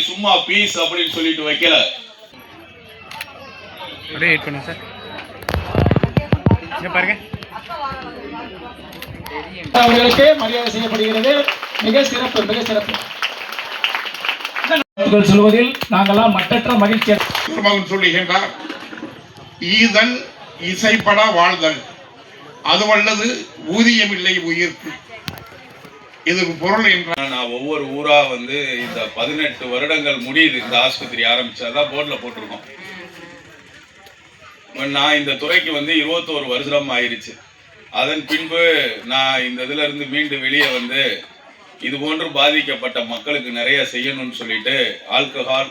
சும்மா பீஸ் அப்படின்னு சொல்லிட்டு வைக்கல. வெயிட் பண்ணுங்க சார். இங்க பாருங்க. அவர்களுக்கு மரியாதை செய்யப்படுகிறது. மிக சிறப்பு, மிக சிறப்பு. சொல்வதில் நாங்கெல்லாம் மட்டற்ற மகிழ்ச்சி சொல்லுகின்றார். ஈதல் இசைப்பட வாழ்தல், அதுவல்லது ஊதியமில்லை உயிர்க்கு. இதுக்கு பொருள் என்றால் நான் ஒவ்வொரு ஊரா வந்து இந்த 18 வருடங்கள் முடியுது இந்த ஆஸ்பத்திரி ஆரம்பிச்சாதான் போர்டில் போட்டிருக்கோம். நான் இந்த துறைக்கு வந்து 21 வருஷம் ஆயிடுச்சு. அதன் பின்பு நான் இந்த இதுல இருந்து மீண்டு வெளியே வந்து இது போன்று பாதிக்கப்பட்ட மக்களுக்கு நிறைய செய்யணும்னு சொல்லிட்டு ஆல்கஹால்,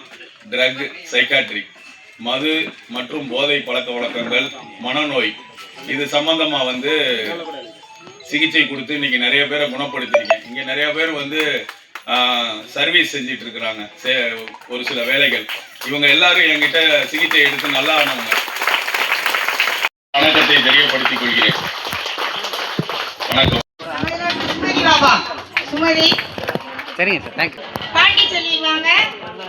ட்ரக், சைக்காட்ரிக், மது மற்றும் போதை பழக்க வழக்கங்கள், மனநோய் இது சம்பந்தமா வந்து சிகிச்சை கொடுத்து இன்னைக்கு நிறைய பேரை குணப்படுத்திருக்கேன். இங்க நிறைய பேர் வந்து சர்வீஸ் செஞ்சிட்டு இருக்கிறாங்க ஒரு சில வேலைகள். இவங்க எல்லாரும் என்கிட்ட சிகிச்சை எடுத்து நல்லா ஆனவங்க. வணக்கத்தை தெரியப்படுத்திக் கொள்கிறேன். வணக்கம். சுமதி. சரிங்க சார், தேங்க்யூ. பாண்டி சொல்லிடுவாங்க.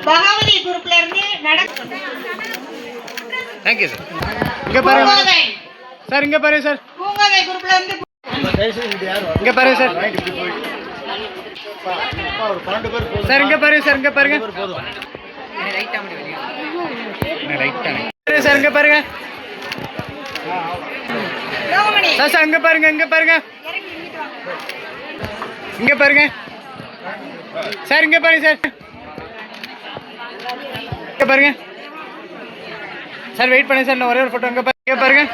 பகவதி குரூப்ல இருந்து தேங்க்யூ சார். இங்க பாருங்க சார், இங்க பாருங்க சார். பூங்கோதை குரூப்ல இருந்து இங்க பாருங்க சார். சார் இங்க பாருங்க சார், இங்க பாருங்க. சார் இங்க பாருங்க சார். சார் இங்க பாருங்க, இங்க பாருங்க, இங்க பாருங்க சார். இங்க பாருங்க சார், இங்க பாருங்க சார். வெயிட் பண்ணுங்க சார், ஒரே ஒரு போட்டோ. இங்க பாருங்க.